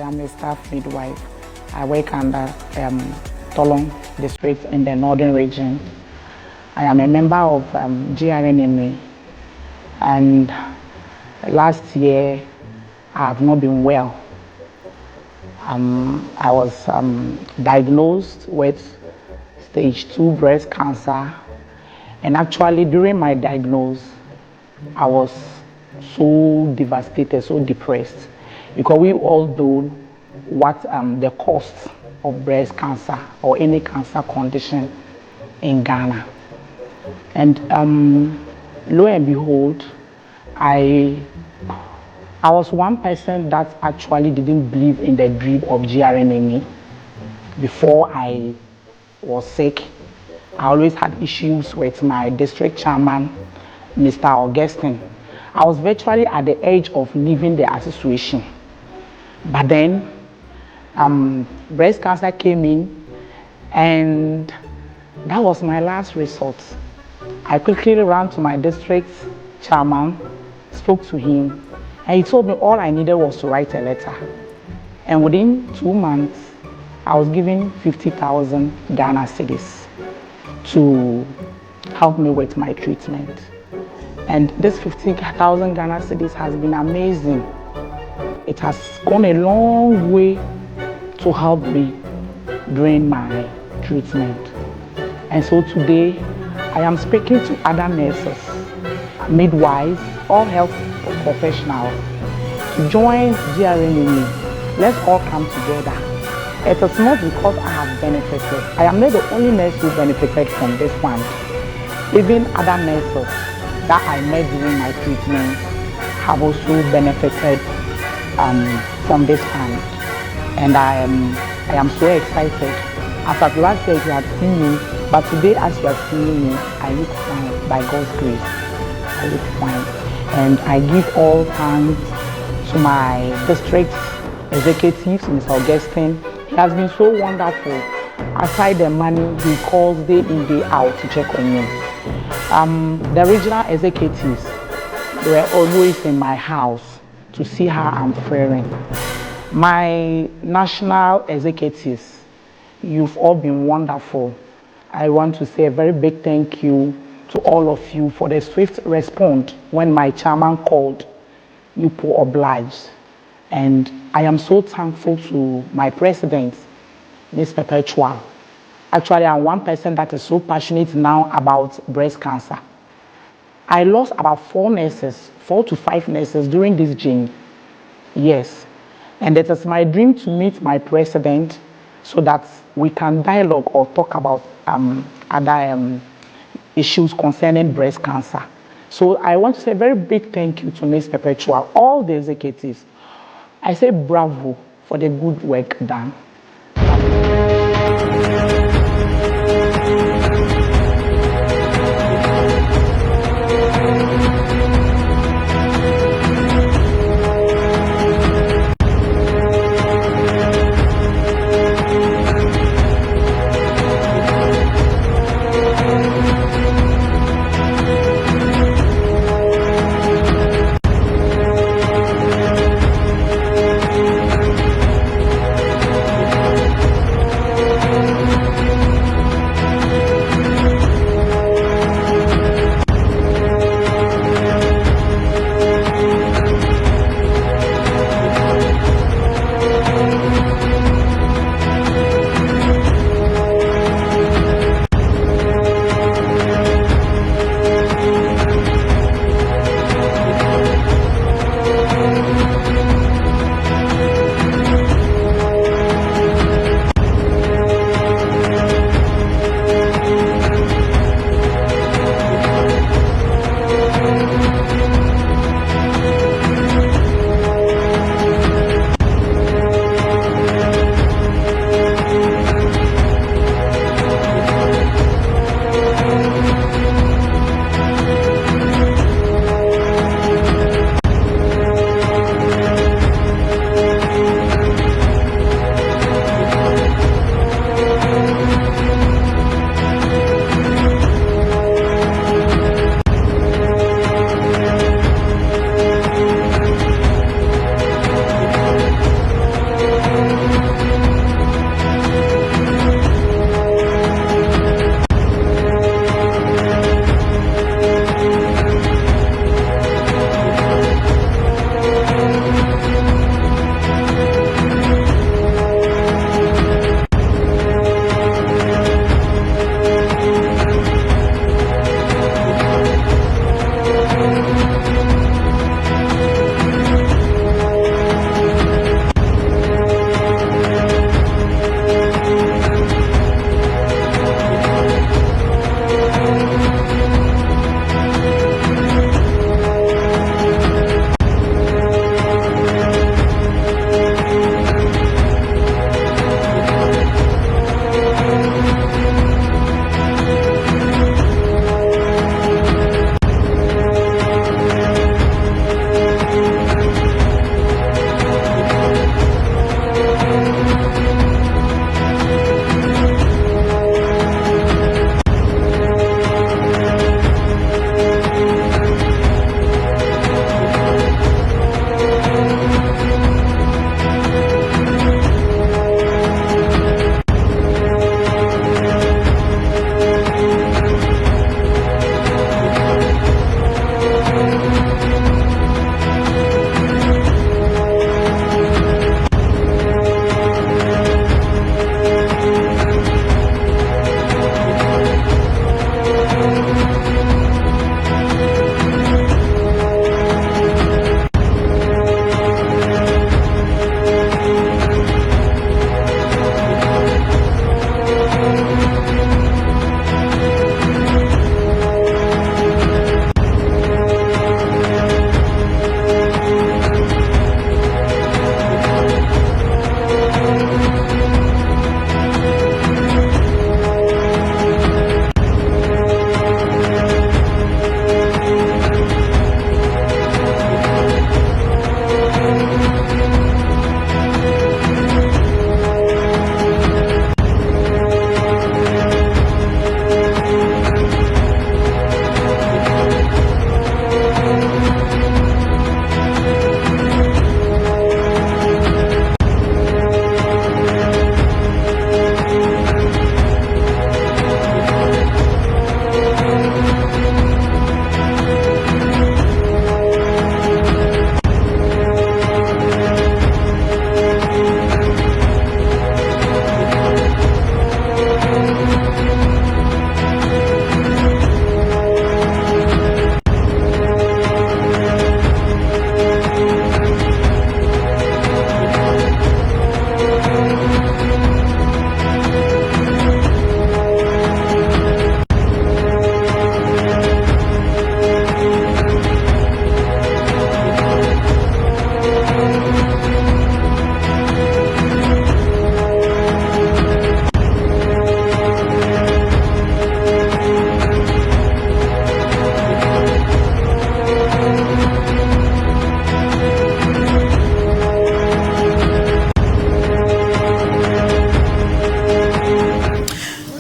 am a staff midwife. I work under Tolong district in the northern region. I am a member of GRNMA, and last year I have not been well. I was diagnosed with stage 2 breast cancer, and actually during my diagnosis I was so devastated, so depressed, because we all know what the cost of breast cancer or any cancer condition in Ghana. And lo and behold, I was one person that actually didn't believe in the dream of GRNMA. Before I was sick, I always had issues with my district chairman, Mr. Augustine. I was virtually at the edge of leaving the association. But then breast cancer came in, and that was my last resort. I quickly ran to my district chairman, spoke to him, and he told me all I needed was to write a letter. And within 2 months, I was given 50,000 Ghana cedis to help me with my treatment. And this 50,000 Ghana cedis has been amazing. It has gone a long way to help me during my treatment. And so today, I am speaking to other nurses, midwives, all health professionals to join GRNMA. Let's all come together. It is not because I have benefited. I am not the only nurse who benefited from this fund. Even other nurses that I met during my treatment have also benefited from this fund. And I am so excited. As at last year, you had seen me, but today, as you are seeing me, I look fine. By God's grace, I look fine. And I give all thanks to my district executives, Mr. Augustine. He has been so wonderful. Aside the money, he calls day in, day out to check on me. The regional executives were always in my house to see how I'm faring. My national executives, you've all been wonderful. I want to say a very big thank you to all of you for the swift response when my chairman called. You obliged. And I am so thankful to my president, Ms. Perpetua. Actually, I'm one person that is so passionate now about breast cancer. I lost about 4 to 5 nurses during this journey. Yes. And it is my dream to meet my president so that we can dialogue or talk about other issues concerning breast cancer. So I want to say a very big thank you to Ms. Perpetua, all the executives. I say bravo for the good work done.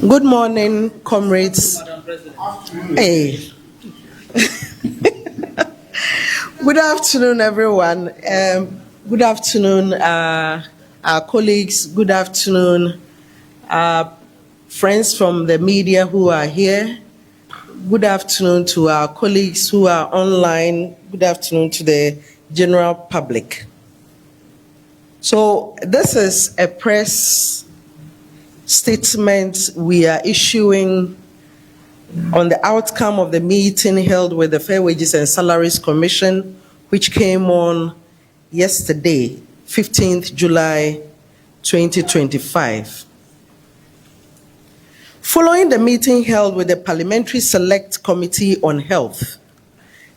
Good morning, comrades. Hey. Good afternoon, everyone. Good afternoon, our colleagues. Good afternoon, friends from the media who are here. Good afternoon to our colleagues who are online. Good afternoon to the general public. So this is a press statement we are issuing on the outcome of the meeting held with the Fair Wages and Salaries Commission, which came on yesterday, 15th July 2025. Following the meeting held with the Parliamentary Select Committee on Health,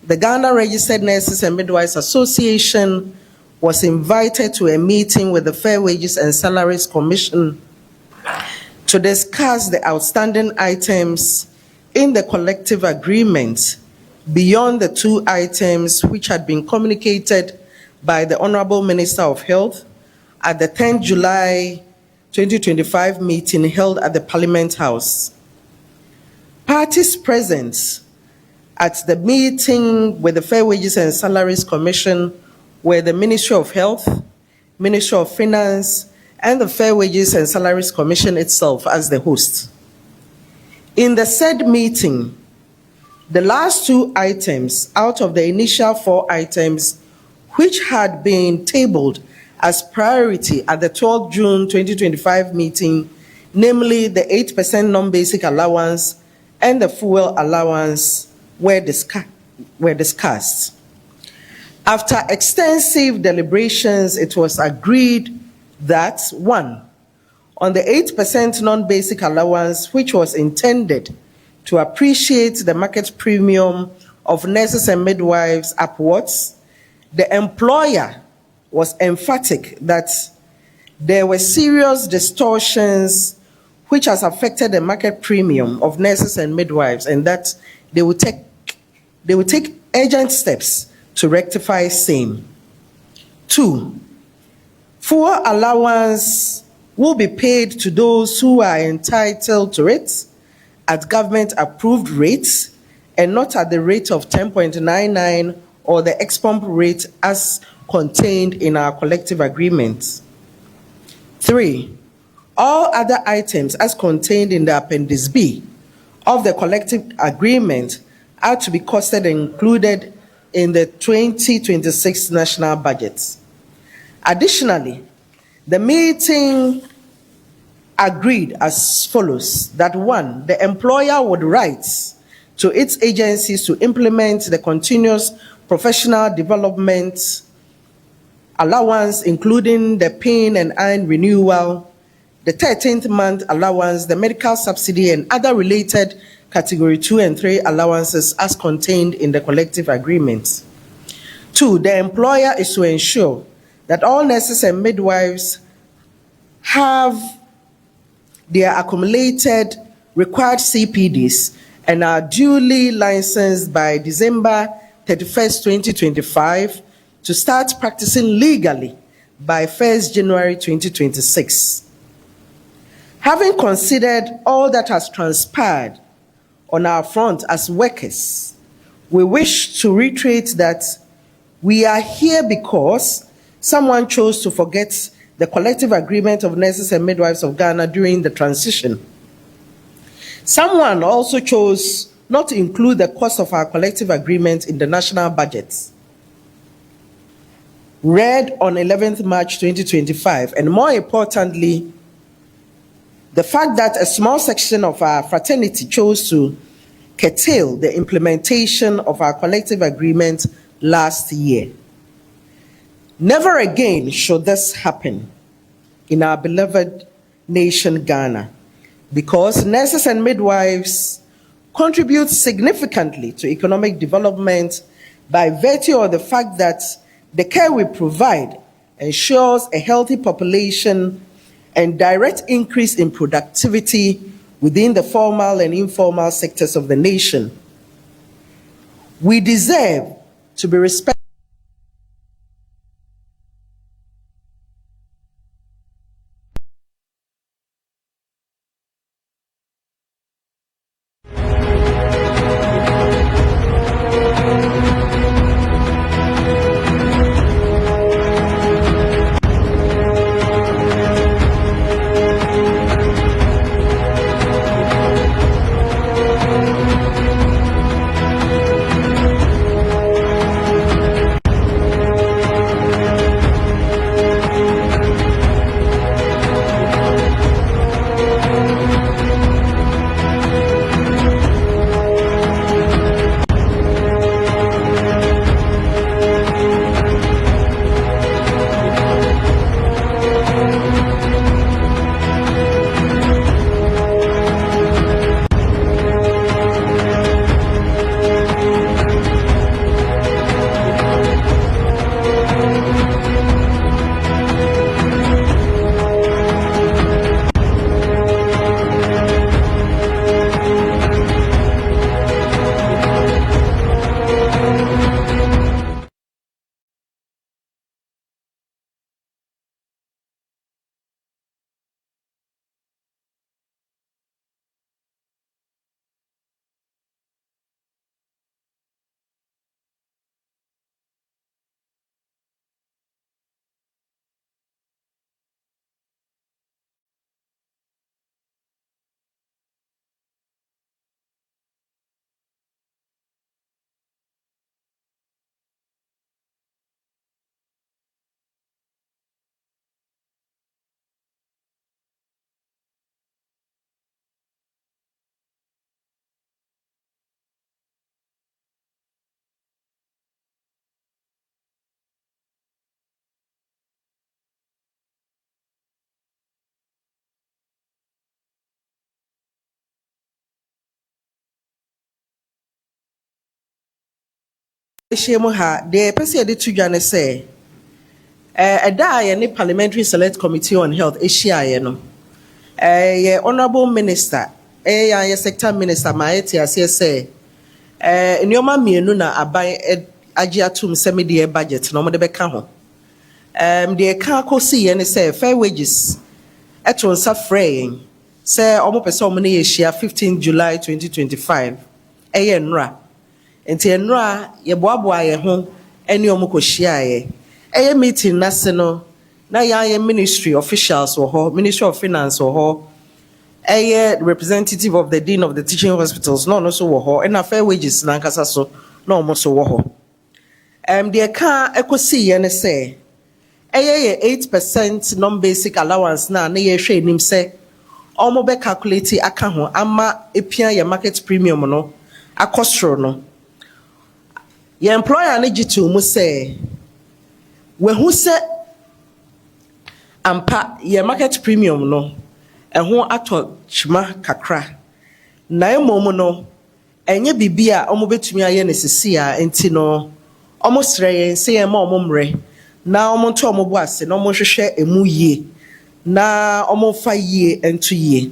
the Ghana Registered Nurses and Midwives Association was invited to a meeting with the Fair Wages and Salaries Commission to discuss the outstanding items in the collective agreement beyond the two items which had been communicated by the Honorable Minister of Health at the 10th July 2025 meeting held at the Parliament House. Parties present at the meeting with the Fair Wages and Salaries Commission were the Ministry of Health, Ministry of Finance, and the Fair Wages and Salaries Commission itself as the host. In the said meeting, the last two items out of the initial four items which had been tabled as priority at the 12th June 2025 meeting, namely the 8% non-basic allowance and the fuel allowance, were discussed. After extensive deliberations, it was agreed that 1. On the 8% non-basic allowance, which was intended to appreciate the market premium of nurses and midwives upwards, the employer was emphatic that there were serious distortions which has affected the market premium of nurses and midwives, and that they would take urgent steps to rectify same. 2. Fuel allowance will be paid to those who are entitled to it at government-approved rates and not at the rate of 10.99 or the ex-pump rate as contained in our collective agreement. 3. All other items as contained in the Appendix B of the collective agreement are to be costed and included in the 2026 national budget. Additionally, the meeting agreed as follows: that 1, the employer would write to its agencies to implement the continuous professional development allowance, including the PIN and IN renewal, the 13th month allowance, the medical subsidy, and other related Category 2 and 3 allowances as contained in the collective agreement. 2, the employer is to ensure that all nurses and midwives have their accumulated required CPDs and are duly licensed by December 31st, 2025 to start practicing legally by 1st January 2026. Having considered all that has transpired on our front as workers, we wish to reiterate that we are here because someone chose to forget the collective agreement of nurses and midwives of Ghana during the transition. Someone also chose not to include the cost of our collective agreement in the national budget, read on 11th March 2025, and more importantly, the fact that a small section of our fraternity chose to curtail the implementation of our collective agreement last year. Never again should this happen in our beloved nation, Ghana, because nurses and midwives contribute significantly to economic development by virtue of the fact that the care we provide ensures a healthy population and direct increase in productivity within the formal and informal sectors of the nation. We deserve to be respected Shemu ha, the person de to Jane say, a die any parliamentary select committee on health, Asia, no. Honorable Minister, sector minister, Maeti, as say, in your mammy, Nuna, abai agiatum semi budget, no more the becamo. The can't see and say fair wages at one suffering, say almost so many years, 15 July 2025, NRA. Enti enra ye boaboa ye ho ene omko hia ye meeting national na ya ministry officials wo ho ministry of finance wo ho representative of the dean of the teaching hospitals no so wo ho na fair wages na nkasa so na omo so wo ho the ka ekosi ye ne say 8% non basic allowance na ye hwe enim say omo be calculate aka ho ama epia ye market premium no akosro no. Your employer need to mu say we who say ampa your market premium no ho ato chima kakra na emom no enye bibia omo betumi aye ne sisi a enti no omo sreye say e ma omo mre na omo nto omo bo ase na omo hwehwe emu yie na omo fa yie ento yie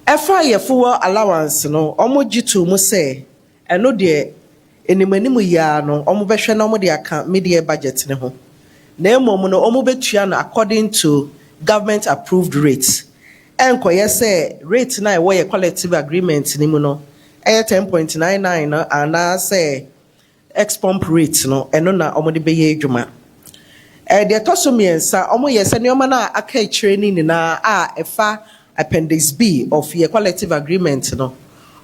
efa ye full allowance no omo gitu mu say eno de enimanimu ya no omo behwe na omo de aka media budget ne ho na emom no omo betua no according to government approved rates enkoye say rate na e collective agreement ni mu no 10.99 no ana say ex pump rate no eno na omo de beye adwuma de tosomiensa omo yese ne omo na aka training ni na efa appendix B of your collective agreement no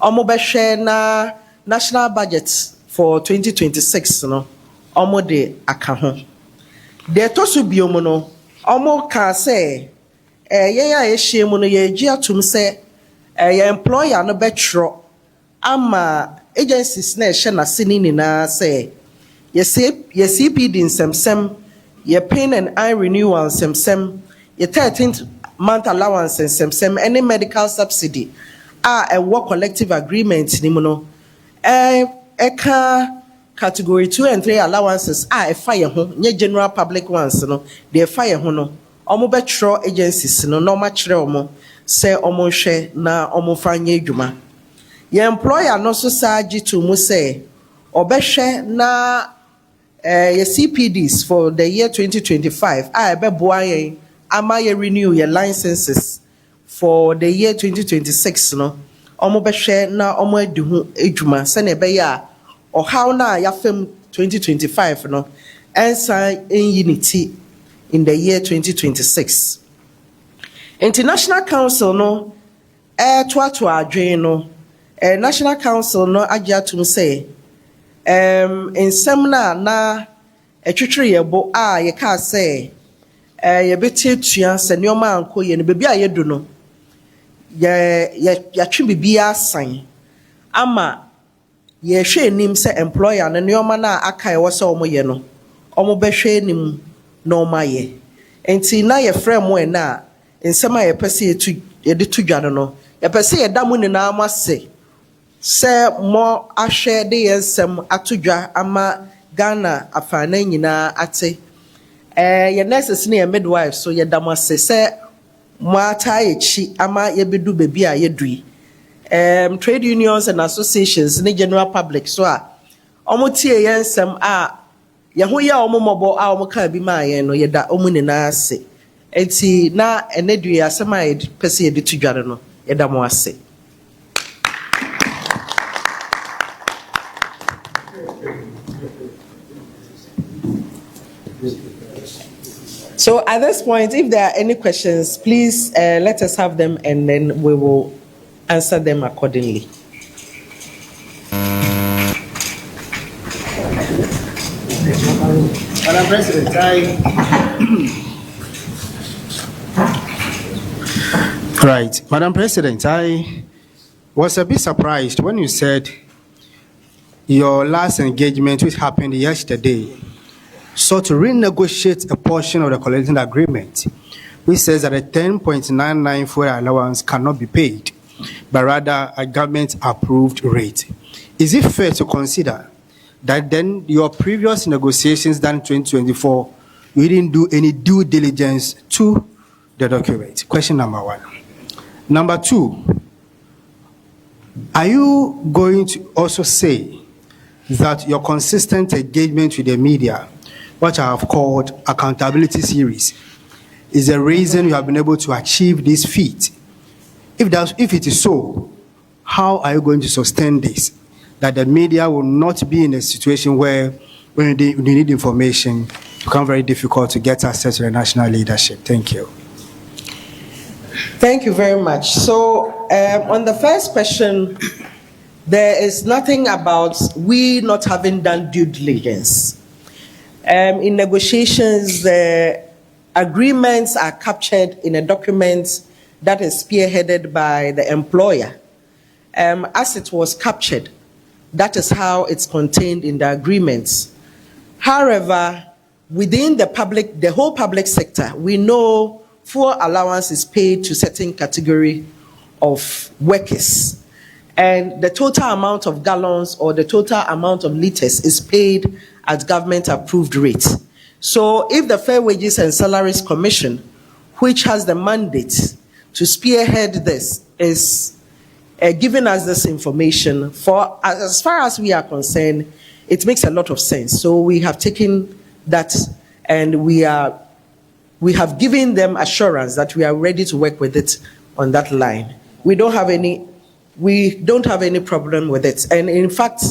omo behwe na national budget for 2026 no omo de aka ho de toso biomo no omo ka say ye ya ehie mu no ye gi atum say ye employer no betro ama agencies na ehye na sini na say ye CPD nsemsem ye pain and eye renewal nsemsem ye 13th month allowance nsemsem any medical subsidy a work collective agreement ni mu no eka category 2 and 3 allowances fire ho nye general public ones no de fire ho no omo betro agencies no no ma kire omo say omo hwe na omo fanye adwuma ye employer no so saji to mu say obehwe na ye CPDs for the year 2025 beboa yen ama ye renew your licenses for the year 2026 no omo behwe na omo aduhu adwuma se na be ya how na ya fam 2025 no ensa in unity in the year 2026 International Council no to adwen no National Council no agiatum say ensem na etwetwere yebo ye ka say ye betetua se ne oma anko ye no bebi a ye do no ya twe bibia san ama ye hwe nim se employer no ne oma na aka e wo se omo ye no omo be hwe nim no ma ye enti na ye frame we na ensem a ye pese ye de tudwa no ye pese ye da mu ni na amase se mo ahwe de ye nsem atudwa ama Ghana afana nyina ate ye nurses ne ye midwives so ye damase se mo ataye chi ama ye bedu bebi a ye dui trade unions and associations in the general public so omo tie ye nsem ye ho ya omo mobo omo ka bi ma ye no ye da omo ni na ase enti na enedue asema ye pese ye de tudware no ye da mo ase. So at this point, if there are any questions, please let us have them and then we will answer them accordingly. Madam President, Right. Madam President, I was a bit surprised when you said your last engagement, which happened yesterday, sought to renegotiate a portion of the collective agreement, which says that a 10.99 fuel allowance cannot be paid, but rather a government-approved rate. Is it fair to consider that then your previous negotiations done in 2024, you didn't do any due diligence to the document? Question number one. Number two, are you going to also say that your consistent engagement with the media, what I have called accountability series, is the reason you have been able to achieve this feat? If it is so, how are you going to sustain this? That the media will not be in a situation where when you need information, it becomes very difficult to get access to the national leadership. Thank you. Thank you very much. So on the first question, there is nothing about we not having done due diligence. In negotiations, the agreements are captured in a document that is spearheaded by the employer. As it was captured, that is how it's contained in the agreements. However, within the whole public sector, we know fuel allowance is paid to certain category of workers. And the total amount of gallons or the total amount of liters is paid at government approved rates. So if the Fair Wages and Salaries Commission, which has the mandate to spearhead this, is giving us this information, for as far as we are concerned, it makes a lot of sense. So we have taken that and we have given them assurance that we are ready to work with it on that line. We don't have any problem with it. And in fact,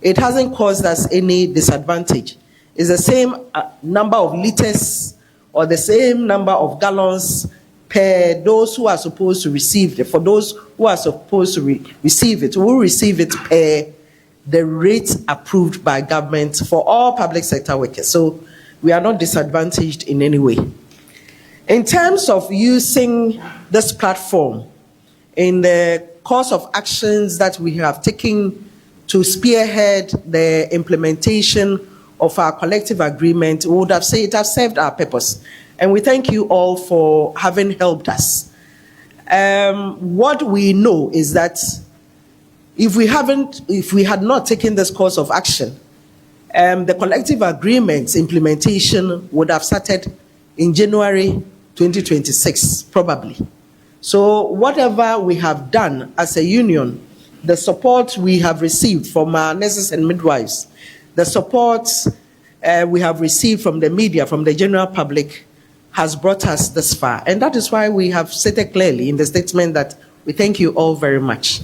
it hasn't caused us any disadvantage. It's the same number of liters or the same number of gallons per those who are supposed to receive it. For those who are supposed to receive it, we will receive it per the rate approved by government for all public sector workers. So we are not disadvantaged in any way. In terms of using this platform in the course of actions that we have taken to spearhead the implementation of our collective agreement, we would have said it has served our purpose. And we thank you all for having helped us. What we know is that if we had not taken this course of action, the collective agreement's implementation would have started in January 2026, probably. So whatever we have done as a union, the support we have received from our nurses and midwives, the support we have received from the media, from the general public, has brought us this far. And that is why we have stated clearly in the statement that we thank you all very much.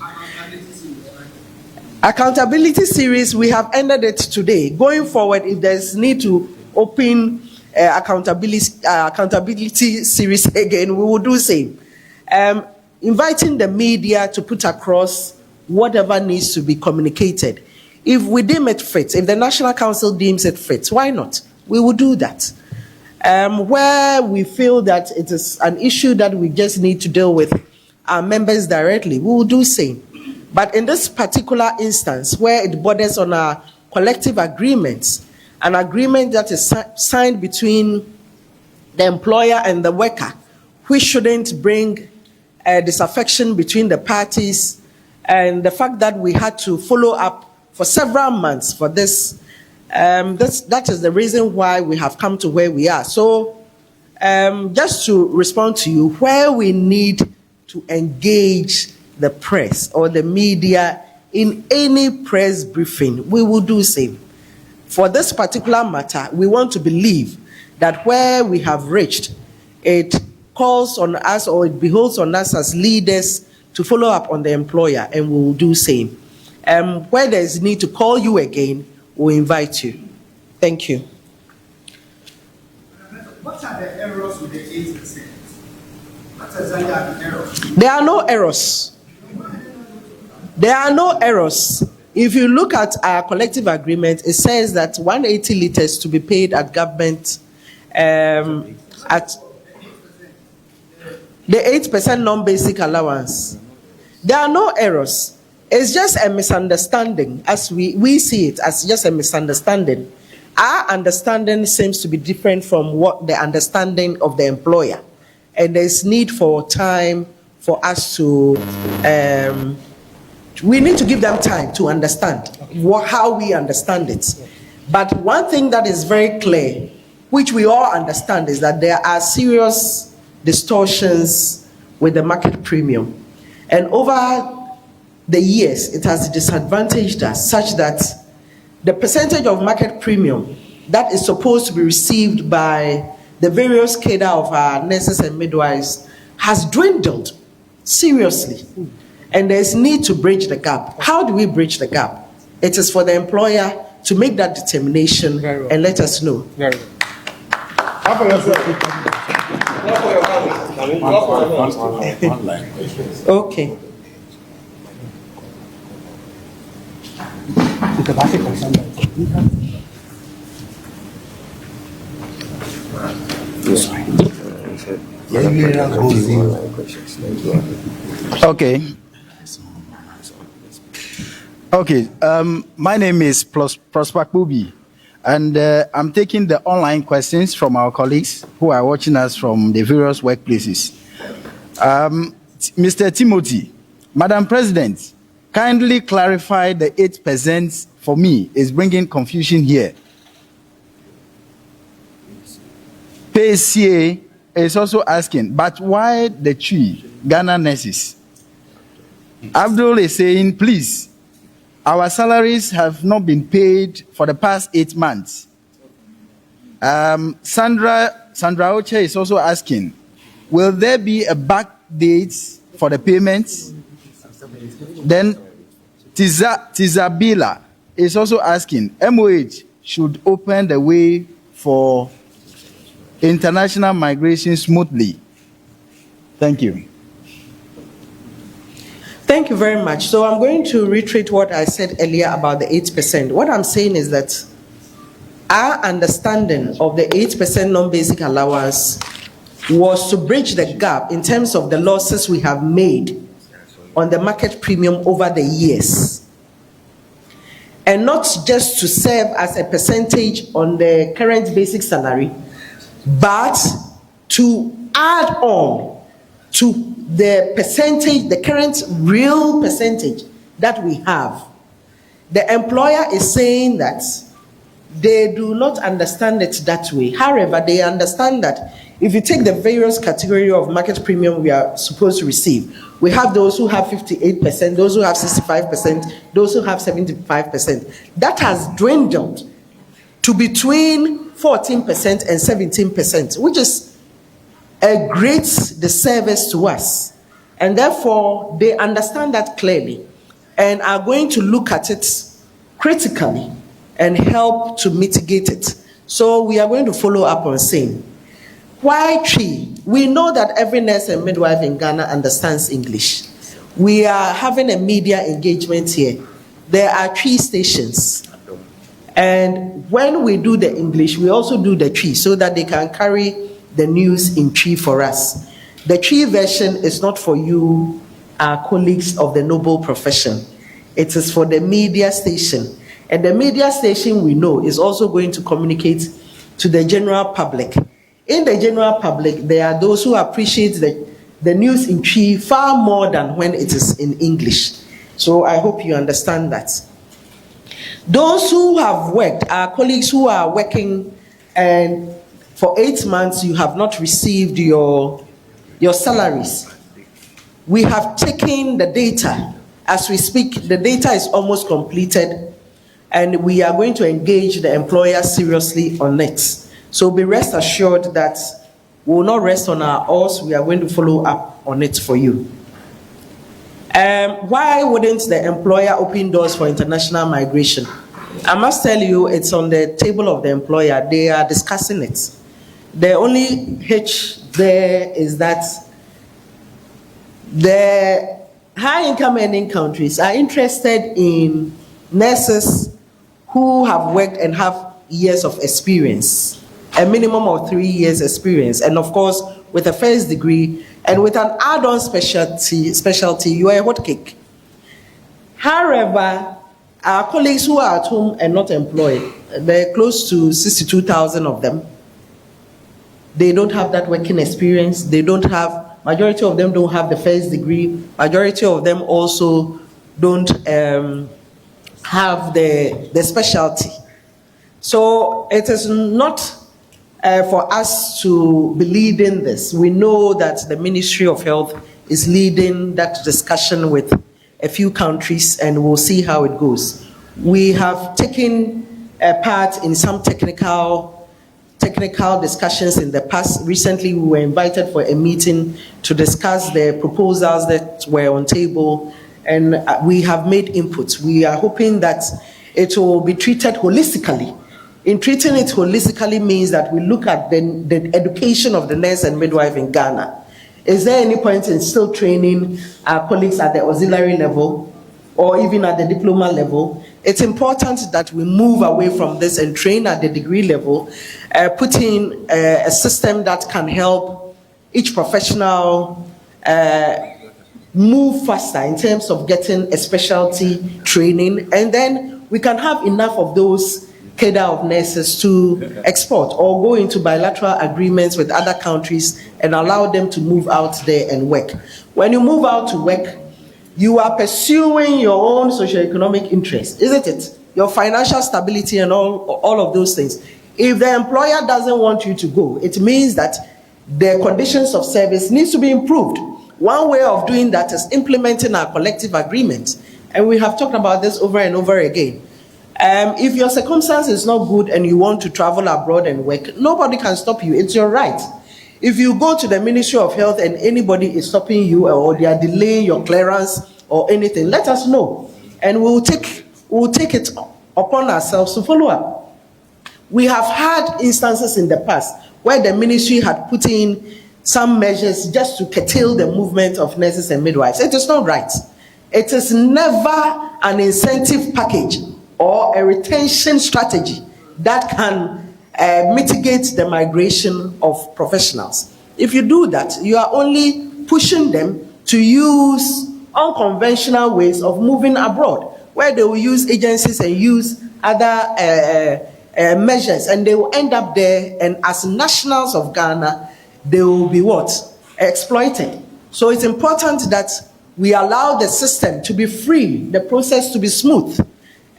Accountability series, we have ended it today. Going forward, if there's need to open accountability series again, we will do same. Inviting the media to put across whatever needs to be communicated. If we deem it fit, if the National Council deems it fit, why not? We will do that. Where we feel that it is an issue that we just need to deal with our members directly, we will do same. But in this particular instance, where it borders on our collective agreements, an agreement that is signed between the employer and the worker, which shouldn't bring disaffection between the parties, and the fact that we had to follow up for several months for this, that is the reason why we have come to where we are. So just to respond to you, where we need to engage the press or the media in any press briefing, we will do same. For this particular matter, we want to believe that where we have reached, it calls on us or it beholds on us as leaders to follow up on the employer, and we will do same. Where there is need to call you again, we'll invite you. Thank you. What are the errors with the 8%? What exactly are the errors? There are no errors. There are no errors. If you look at our collective agreement, it says that 180 liters to be paid at government at the 8% non-basic allowance. There are no errors. It's just a misunderstanding, as we see it as just a misunderstanding. Our understanding seems to be different from what the understanding of the employer. And there's need for time for us to We need to give them time to understand how we understand it. But one thing that is very clear, which we all understand, is that there are serious distortions with the market premium. And over the years, it has disadvantaged us such that the percentage of market premium that is supposed to be received by the various cadre of our nurses and midwives has dwindled seriously. And there's need to bridge the gap. How do we bridge the gap? It is for the employer to make that determination and let us know. Very well. Okay. Okay. My name is Prosper Kubi, and I'm taking the online questions from our colleagues who are watching us from the various workplaces. Mr. Timothy, Madam President, kindly clarify the 8% for me is bringing confusion here. PCA is also asking, but why the tree, Ghana nurses? Abdul is saying, please, our salaries have not been paid for the past 8 months. Sandra Oche is also asking, will there be a back date for the payments? Then Tizabila is also asking, MOH should open the way for international migration smoothly. Thank you. Thank you very much. So I'm going to reiterate what I said earlier about the 8%. What I'm saying is that our understanding of the 8% non-basic allowance was to bridge the gap in terms of the losses we have made on the market premium over the years. And not just to serve as a percentage on the current basic salary, but to add on to the percentage, the current real percentage that we have. The employer is saying that they do not understand it that way. However, they understand that if you take the various category of market premium we are supposed to receive, we have those who have 58%, those who have 65%, those who have 75%. That has dwindled to between 14% and 17%, which is a great disservice to us. And therefore, they understand that clearly and are going to look at it critically and help to mitigate it. So we are going to follow up on saying, why tree? We know that every nurse and midwife in Ghana understands English. We are having a media engagement here. There are tree stations. And when we do the English, we also do the tree so that they can carry the news in tree for us. The tree version is not for you, our colleagues of the noble profession. It is for the media station. And the media station, we know, is also going to communicate to the general public. In the general public, there are those who appreciate the news in tree far more than when it is in English. So I hope you understand that. Those who have worked, our colleagues who are working, and for 8 months you have not received your salaries. We have taken the data. As we speak, the data is almost completed, and we are going to engage the employer seriously on it. So be rest assured that we will not rest on our oars. We are going to follow up on it for you. Why wouldn't the employer open doors for international migration? I must tell you, it's on the table of the employer. They are discussing it. The only hitch there is that the high-income earning countries are interested in nurses who have worked and have years of experience, a minimum of 3 years experience, and of course, with a first degree, and with an add-on specialty, you are a hot cake. However, our colleagues who are at home and not employed, there are close to 62,000 of them. They don't have that working experience. Majority of them don't have the first degree. Majority of them also don't have the specialty. So it is not for us to be leading this. We know that the Ministry of Health is leading that discussion with a few countries, and we'll see how it goes. We have taken part in some technical discussions in the past. Recently, we were invited for a meeting to discuss the proposals that were on table, and we have made inputs. We are hoping that it will be treated holistically. In treating it holistically means that we look at the education of the nurse and midwife in Ghana. Is there any point in still training our colleagues at the auxiliary level or even at the diploma level? It's important that we move away from this and train at the degree level, put in a system that can help each professional move faster in terms of getting a specialty training, and then we can have enough of those cadre of nurses to export or go into bilateral agreements with other countries and allow them to move out there and work. When you move out to work, you are pursuing your own socioeconomic interests, isn't it? Your financial stability and all of those things. If the employer doesn't want you to go, it means that the conditions of service needs to be improved. One way of doing that is implementing our collective agreement. And we have talked about this over and over again. If your circumstance is not good and you want to travel abroad and work, nobody can stop you. It's your right. If you go to the Ministry of Health and anybody is stopping you or they are delaying your clearance or anything, let us know. And we'll take it upon ourselves to follow up. We have had instances in the past where the ministry had put in some measures just to curtail the movement of nurses and midwives. It is not right. It is never an incentive package or a retention strategy that can mitigate the migration of professionals. If you do that, you are only pushing them to use unconventional ways of moving abroad, where they will use agencies and use other measures, and they will end up there, and as nationals of Ghana, they will be what? Exploited. So it's important that we allow the system to be free, the process to be smooth,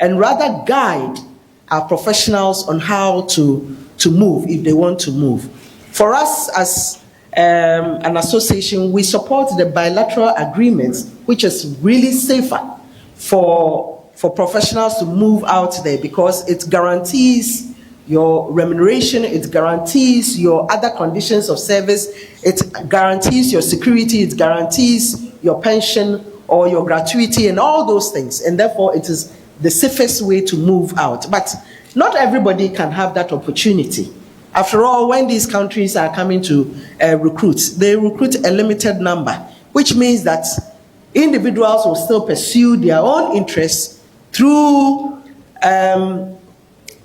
and rather guide our professionals on how to move if they want to move. For us as an association, we support the bilateral agreements, which is really safer for professionals to move out there, because it guarantees your remuneration, it guarantees your other conditions of service, it guarantees your security, it guarantees your pension or your gratuity and all those things, and therefore it is the safest way to move out. But not everybody can have that opportunity. After all, when these countries are coming to recruit, they recruit a limited number, which means that individuals will still pursue their own interests through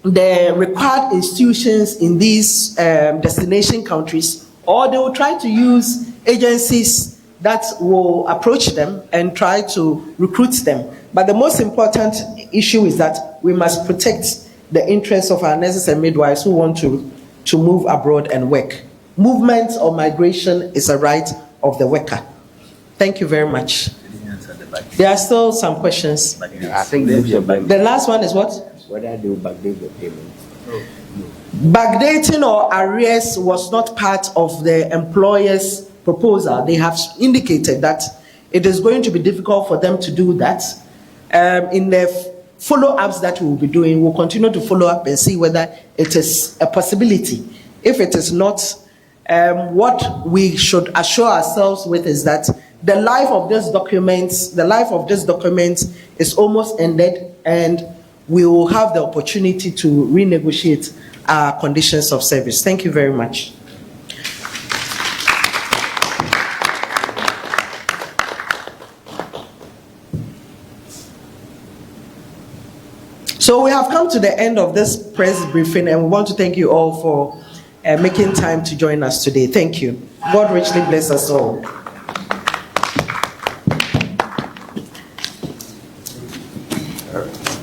the required institutions in these destination countries, or they will try to use agencies that will approach them and try to recruit them. But the most important issue is that we must protect the interests of our nurses and midwives who want to move abroad and work. Movement or migration is a right of the worker. Thank you very much. There are still some questions. I think the last one is what? Whether they will backdate the payment. Backdating or arrears was not part of the employer's proposal. They have indicated that it is going to be difficult for them to do that. In the follow-ups that we will be doing, we'll continue to follow up and see whether it is a possibility. If it is not, what we should assure ourselves with is that the life of this document is almost ended, and we will have the opportunity to renegotiate our conditions of service. Thank you very much. So we have come to the end of this press briefing, and we want to thank you all for making time to join us today. Thank you. God richly bless us all. All right.